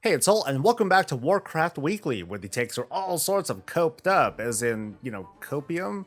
Hey, it's Soul, and welcome back to Warcraft Weekly, where the takes are all sorts of coped up, as in, copium?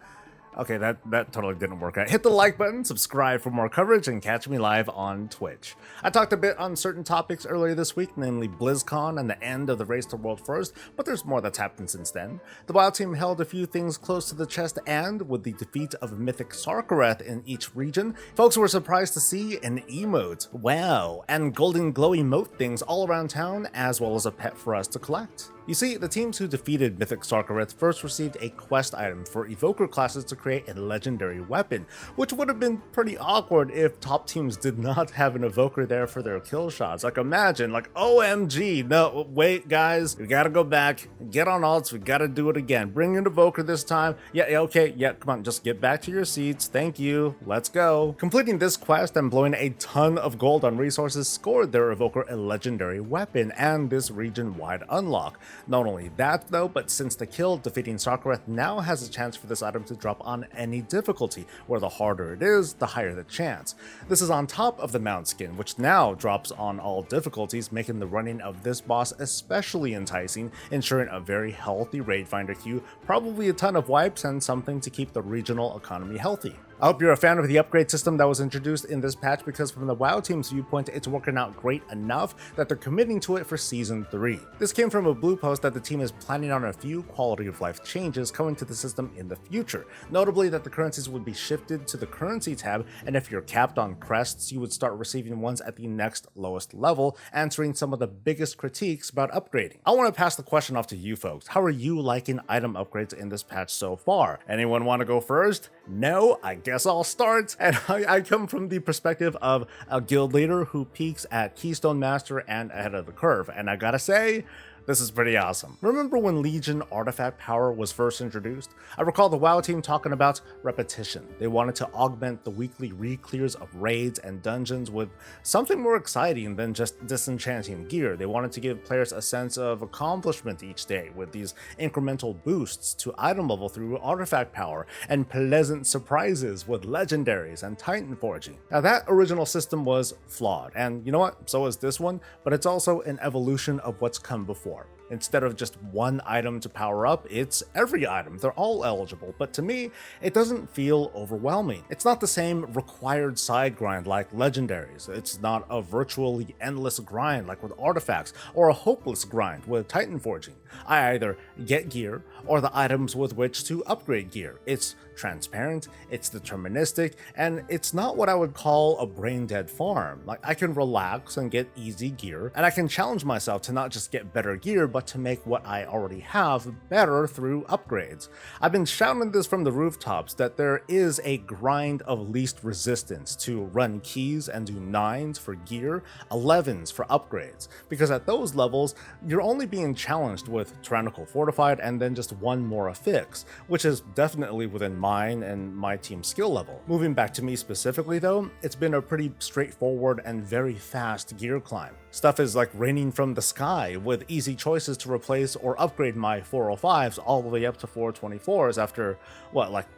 Okay, that totally didn't work out. Hit the like button, subscribe for more coverage, and catch me live on Twitch. I talked a bit on certain topics earlier this week, namely BlizzCon and the end of the race to World First, but there's more that's happened since then. The WoW team held a few things close to the chest, and with the defeat of Mythic Sarkareth in each region, folks were surprised to see an emote, wow, and golden glow emote things all around town, as well as a pet for us to collect. You see, the teams who defeated Mythic Sarkareth first received a quest item for evoker classes to create a legendary weapon, which would have been pretty awkward if top teams did not have an evoker there for their kill shots. Like imagine, OMG, no, wait guys, we gotta go back, get on alts, we gotta do it again. Bring an evoker this time. Yeah, okay, come on, just get back to your seats, thank you, let's go. Completing this quest and blowing a ton of gold on resources scored their evoker a legendary weapon and this region-wide unlock. Not only that though, but since the kill, defeating Sarkareth now has a chance for this item to drop on any difficulty, where the harder it is, the higher the chance. This is on top of the mount skin, which now drops on all difficulties, making the running of this boss especially enticing, ensuring a very healthy raid finder queue, probably a ton of wipes, and something to keep the regional economy healthy. I hope you're a fan of the upgrade system that was introduced in this patch, because from the WoW team's viewpoint, it's working out great enough that they're committing to it for Season 3. This came from a blue post that the team is planning on a few quality of life changes coming to the system in the future, notably that the currencies would be shifted to the currency tab, and if you're capped on crests, you would start receiving ones at the next lowest level, answering some of the biggest critiques about upgrading. I want to pass the question off to you folks. How are you liking item upgrades in this patch so far? Anyone want to go first? No? I guess I'll start, and I come from the perspective of a guild leader who peaks at Keystone Master and ahead of the curve, and I gotta say, this is pretty awesome. Remember when Legion artifact power was first introduced? I recall the WoW team talking about repetition. They wanted to augment the weekly re-clears of raids and dungeons with something more exciting than just disenchanting gear. They wanted to give players a sense of accomplishment each day with these incremental boosts to item level through artifact power and pleasant surprises with legendaries and titan forging. Now that original system was flawed, and you know what? So is this one, but it's also an evolution of what's come before. Instead of just one item to power up, it's every item. They're all eligible, but to me, it doesn't feel overwhelming. It's not the same required side grind like legendaries. It's not a virtually endless grind like with artifacts, or a hopeless grind with titan forging. I either get gear or the items with which to upgrade gear. It's transparent, it's deterministic, and it's not what I would call a brain-dead farm. Like, I can relax and get easy gear, and I can challenge myself to not just get better gear, but to make what I already have better through upgrades. I've been shouting this from the rooftops that there is a grind of least resistance to run keys and do 9s for gear, 11s for upgrades, because at those levels, you're only being challenged with Tyrannical Fortified and then just one more affix, which is definitely within mine and my team's skill level. Moving back to me specifically though, it's been a pretty straightforward and very fast gear climb. Stuff is like raining from the sky, with easy choices to replace or upgrade my 405s all the way up to 424s after,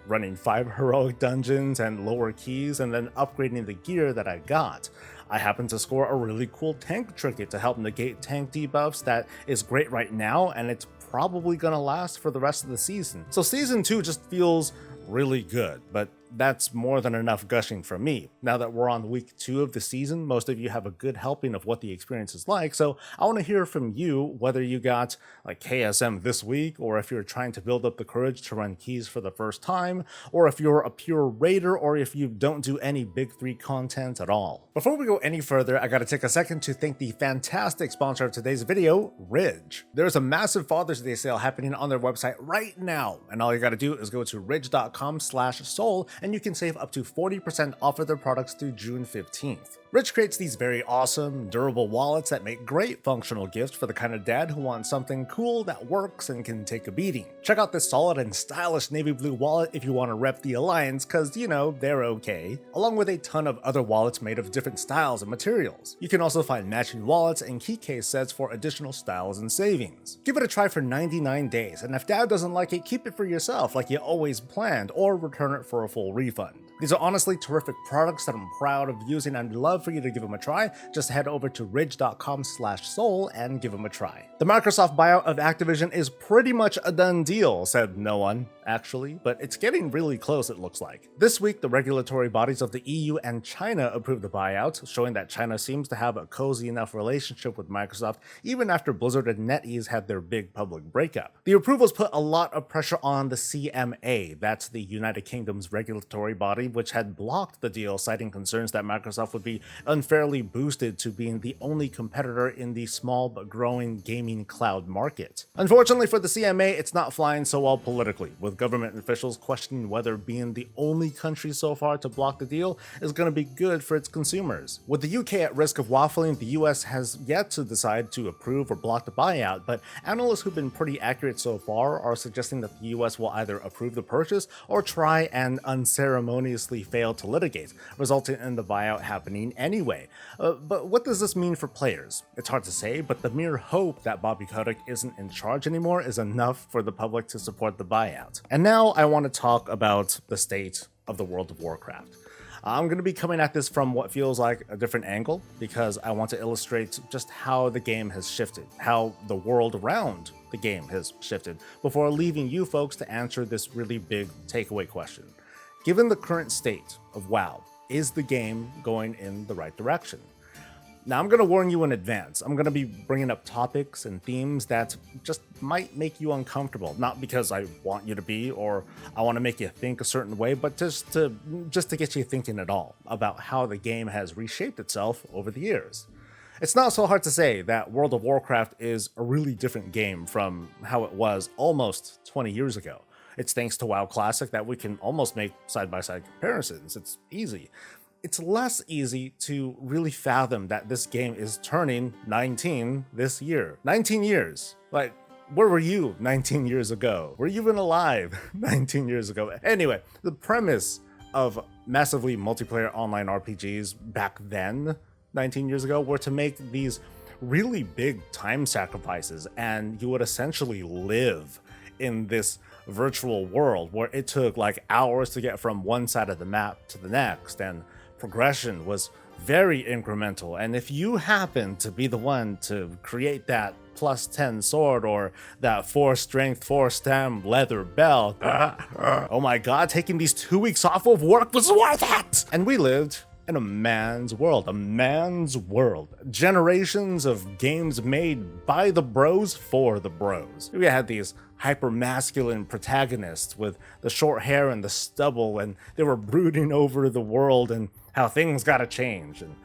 running 5 heroic dungeons and lower keys and then upgrading the gear that I got. I happen to score a really cool tank trinket to help negate tank debuffs that is great right now, and it's probably gonna last for the rest of the season. So Season 2 just feels really good, but that's more than enough gushing from me. Now that we're on week 2 of the season, most of you have a good helping of what the experience is like, so I want to hear from you whether you got KSM this week, or if you're trying to build up the courage to run keys for the first time, or if you're a pure raider, or if you don't do any big 3 content at all. Before we go any further, I gotta take a second to thank the fantastic sponsor of today's video, Ridge. There's a massive Father's Day sale happening on their website right now, and all you gotta do is go to ridge.com/soul and you can save up to 40% off of their products through June 15th. Ridge creates these very awesome, durable wallets that make great functional gifts for the kind of dad who wants something cool that works and can take a beating. Check out this solid and stylish navy blue wallet if you want to rep the Alliance, cause they're okay, along with a ton of other wallets made of different styles and materials. You can also find matching wallets and key case sets for additional styles and savings. Give it a try for 99 days, and if dad doesn't like it, keep it for yourself like you always planned, or return it for a full refund. These are honestly terrific products that I'm proud of using and love love for you to give them a try. Just head over to ridge.com/soul and give them a try. The Microsoft buyout of Activision is pretty much a done deal, said no one, actually, but it's getting really close, it looks like. This week, the regulatory bodies of the EU and China approved the buyout, showing that China seems to have a cozy enough relationship with Microsoft even after Blizzard and NetEase had their big public breakup. The approvals put a lot of pressure on the CMA, that's the United Kingdom's regulatory body, which had blocked the deal, citing concerns that Microsoft would be unfairly boosted to being the only competitor in the small but growing gaming cloud market. Unfortunately for the CMA, it's not flying so well politically, with government officials questioning whether being the only country so far to block the deal is going to be good for its consumers. With the UK at risk of waffling, the US has yet to decide to approve or block the buyout, but analysts who've been pretty accurate so far are suggesting that the US will either approve the purchase or try and unceremoniously fail to litigate, resulting in the buyout happening anyway. But what does this mean for players? It's hard to say, but the mere hope that Bobby Kotick isn't in charge anymore is enough for the public to support the buyout. And now I want to talk about the state of the World of Warcraft. I'm going to be coming at this from what feels like a different angle because I want to illustrate just how the game has shifted, how the world around the game has shifted, before leaving you folks to answer this really big takeaway question. Given the current state of WoW, is the game going in the right direction? Now, I'm going to warn you in advance. I'm going to be bringing up topics and themes that just might make you uncomfortable. Not because I want you to be or I want to make you think a certain way, but just to get you thinking at all about how the game has reshaped itself over the years. It's not so hard to say that World of Warcraft is a really different game from how it was almost 20 years ago. It's thanks to WoW Classic that we can almost make side-by-side comparisons. It's easy. It's less easy to really fathom that this game is turning 19 this year. 19 years. Like, where were you 19 years ago? Were you even alive 19 years ago? Anyway, the premise of massively multiplayer online RPGs back then, 19 years ago, were to make these really big time sacrifices, and you would essentially live in this virtual world where it took like hours to get from one side of the map to the next, and progression was very incremental. And if you happen to be the one to create that +10 sword or that 4 strength, 4 stam leather belt, oh my god, taking these 2 weeks off of work was worth it! And we lived in a man's world, generations of games made by the bros for the bros. We had these hyper-masculine protagonists with the short hair and the stubble, and they were brooding over the world and how things gotta change. And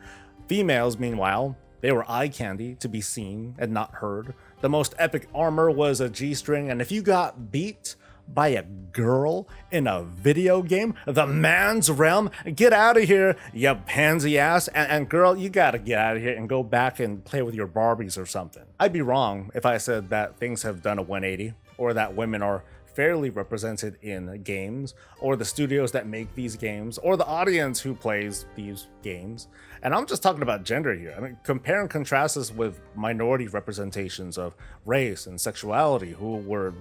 females, meanwhile, they were eye candy to be seen and not heard. The most epic armor was a G-string, and if you got beat by a girl in a video game, the man's realm, get out of here, you pansy ass, and girl, you gotta get out of here and go back and play with your Barbies or something. I'd be wrong if I said that things have done a 180, or that women are fairly represented in games, or the studios that make these games, or the audience who plays these games. And I'm just talking about gender here. I mean, compare and contrast this with minority representations of race and sexuality who were,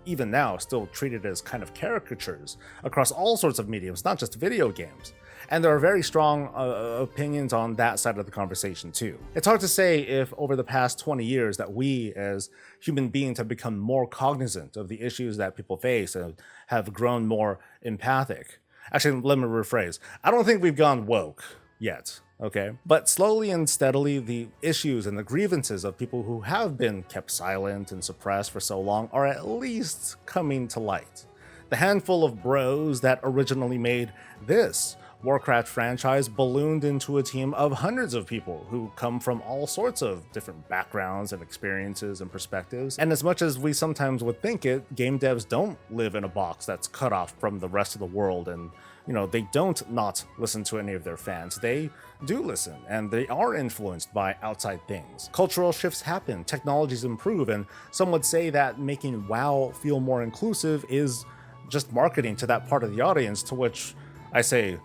even now still treated as kind of caricatures across all sorts of mediums, not just video games. And there are very strong opinions on that side of the conversation too. It's hard to say if over the past 20 years that we as human beings have become more cognizant of the issues that people face and have grown more empathic. Actually, let me rephrase. I don't think we've gone woke yet, okay? But slowly and steadily, the issues and the grievances of people who have been kept silent and suppressed for so long are at least coming to light. The handful of bros that originally made this Warcraft franchise ballooned into a team of hundreds of people who come from all sorts of different backgrounds and experiences and perspectives. And as much as we sometimes would think it, game devs don't live in a box that's cut off from the rest of the world, and they don't not listen to any of their fans. They do listen, and they are influenced by outside things. Cultural shifts happen, technologies improve, and some would say that making WoW feel more inclusive is just marketing to that part of the audience, to which I say,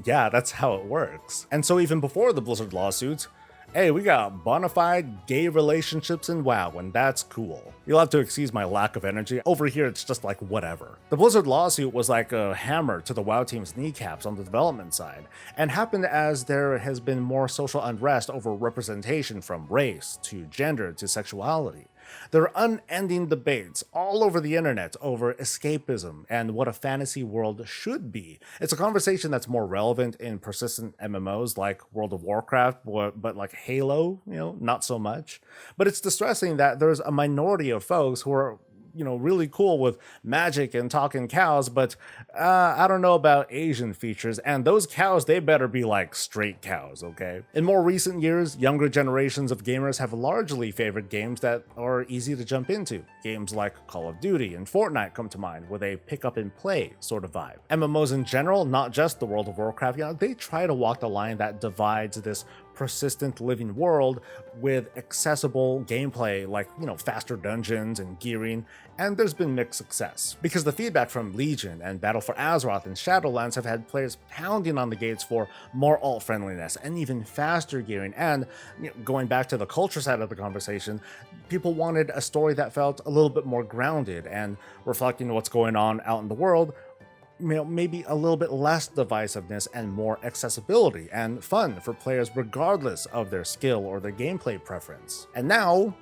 yeah, that's how it works. And so even before the Blizzard lawsuit, hey, we got bona fide gay relationships in WoW, and that's cool. You'll have to excuse my lack of energy. Over here, it's just like whatever. The Blizzard lawsuit was like a hammer to the WoW team's kneecaps on the development side, and happened as there has been more social unrest over representation from race to gender to sexuality. There are unending debates all over the internet over escapism and what a fantasy world should be. It's a conversation that's more relevant in persistent MMOs like World of Warcraft, but like Halo, not so much. But it's distressing that there's a minority of folks who are really cool with magic and talking cows, but I don't know about Asian features, and those cows, they better be like straight cows, okay? In more recent years, younger generations of gamers have largely favored games that are easy to jump into. Games like Call of Duty and Fortnite come to mind, with a pick up and play sort of vibe. MMOs in general, not just the World of Warcraft, they try to walk the line that divides this persistent living world with accessible gameplay like, faster dungeons and gearing, and there's been mixed success. Because the feedback from Legion and Battle for Azeroth and Shadowlands have had players pounding on the gates for more alt-friendliness and even faster gearing, and going back to the culture side of the conversation, people wanted a story that felt a little bit more grounded and reflecting what's going on out in the world, maybe a little bit less divisiveness and more accessibility and fun for players regardless of their skill or their gameplay preference. And now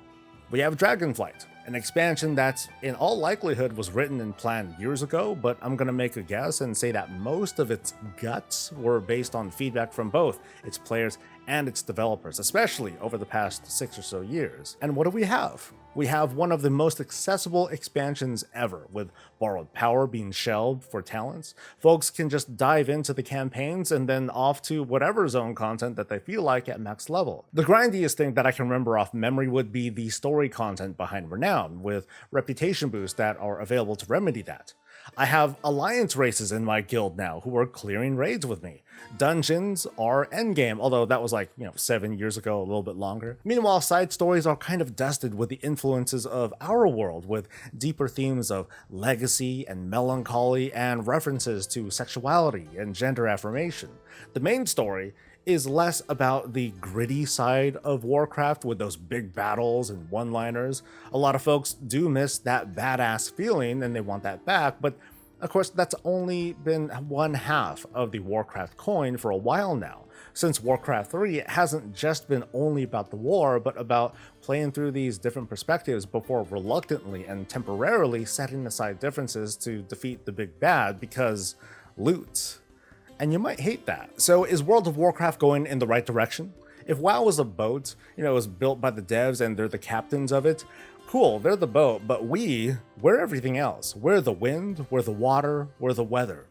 we have Dragonflight, an expansion that in all likelihood was written and planned years ago, but I'm gonna make a guess and say that most of its guts were based on feedback from both its players and its developers, especially over the past 6 or so years. And what do we have? We have one of the most accessible expansions ever, with borrowed power being shelved for talents. Folks can just dive into the campaigns and then off to whatever zone content that they feel like at max level. The grindiest thing that I can remember off memory would be the story content behind Renown, with reputation boosts that are available to remedy that. I have alliance races in my guild now who are clearing raids with me. Dungeons are endgame, although that was like, 7 years ago, a little bit longer. Meanwhile, side stories are kind of dusted with the influences of our world, with deeper themes of legacy and melancholy and references to sexuality and gender affirmation. The main story is less about the gritty side of Warcraft with those big battles and one-liners. A lot of folks do miss that badass feeling and they want that back, but of course that's only been one half of the Warcraft coin for a while now. Since Warcraft 3, it hasn't just been only about the war, but about playing through these different perspectives before reluctantly and temporarily setting aside differences to defeat the big bad, because loot. And you might hate that. So is World of Warcraft going in the right direction? If WoW was a boat, it was built by the devs and they're the captains of it, cool, they're the boat, but we're everything else. We're the wind, we're the water, we're the weather.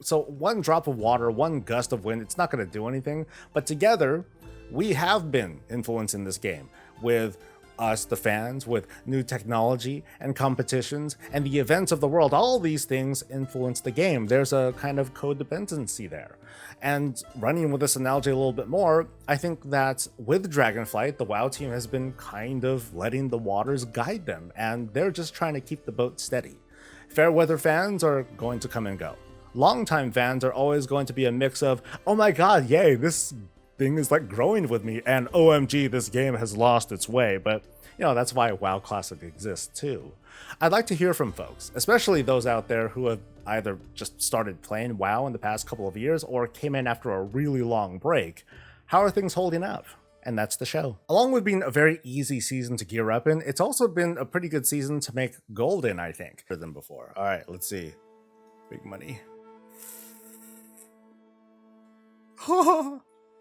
So one drop of water, one gust of wind, it's not going to do anything, but together, we have been influencing this game with us, the fans, with new technology and competitions and the events of the world. All these things influence the game. There's a kind of codependency there. And running with this analogy a little bit more, I think that with Dragonflight, the WoW team has been kind of letting the waters guide them, and they're just trying to keep the boat steady. Fairweather fans are going to come and go. Longtime fans are always going to be a mix of, oh my god, yay, this thing is like growing with me, and OMG, this game has lost its way. But that's why WoW Classic exists too. I'd like to hear from folks, especially those out there who have either just started playing WoW in the past couple of years or came in after a really long break. How are things holding up? And that's the show. Along with being a very easy season to gear up in, it's also been a pretty good season to make gold in, I think, than before. All right, let's see. Big money.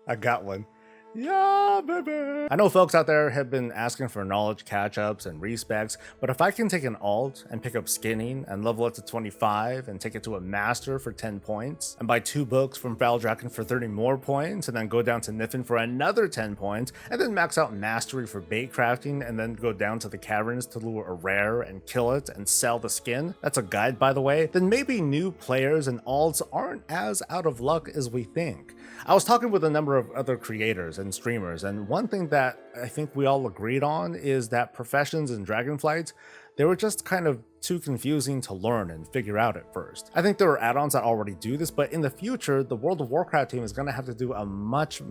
I got one. Yeah, baby. I know folks out there have been asking for knowledge catch-ups and respecs, but if I can take an alt and pick up skinning and level it to 25 and take it to a master for 10 points, and buy 2 books from Valdrakken for 30 more points, and then go down to Niffin for another 10 points, and then max out mastery for bait crafting, and then go down to the caverns to lure a rare and kill it and sell the skin, that's a guide by the way, then maybe new players and alts aren't as out of luck as we think. I was talking with a number of other creators and streamers, and one thing that I think we all agreed on is that professions in Dragonflight, they were just kind of too confusing to learn and figure out at first. I think there are add-ons that already do this, but in the future, the World of Warcraft team is going to have to do a much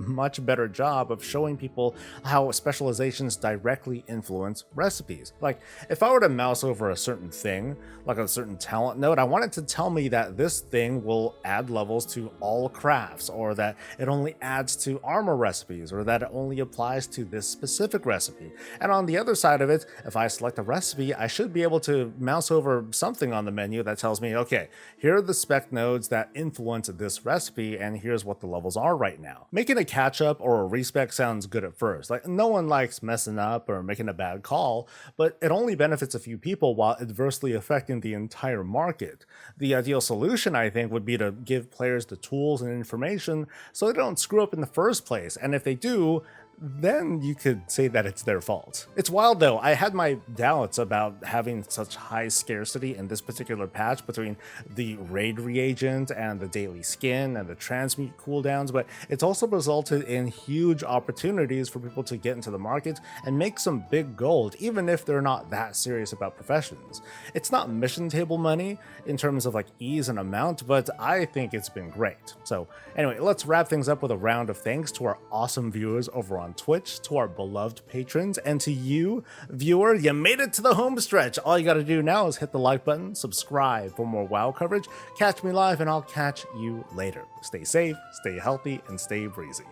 better job of showing people how specializations directly influence recipes. Like, if I were to mouse over a certain thing, like a certain talent node, I want it to tell me that this thing will add levels to all crafts, or that it only adds to armor recipes, or that it only applies to this specific recipe. And on the other side of it, if I select a recipe, I should be able to mouse over something on the menu that tells me, okay, here are the spec nodes that influence this recipe, and here's what the levels are right now. Making a catch up or a respec sounds good at first. Like, no one likes messing up or making a bad call, but it only benefits a few people while adversely affecting the entire market. The ideal solution, I think, would be to give players the tools and information so they don't screw up in the first place, and if they do, then you could say that it's their fault. It's wild though, I had my doubts about having such high scarcity in this particular patch between the raid reagent and the daily skin and the transmute cooldowns, but it's also resulted in huge opportunities for people to get into the market and make some big gold, even if they're not that serious about professions. It's not mission table money in terms of like ease and amount, but I think it's been great. So anyway, let's wrap things up with a round of thanks to our awesome viewers over on Twitch, to our beloved patrons, and to you, viewer. You made it to the home stretch. All you gotta do now is hit the like button, subscribe for more WoW coverage, catch me live, and I'll catch you later. Stay safe, stay healthy, and stay breezy.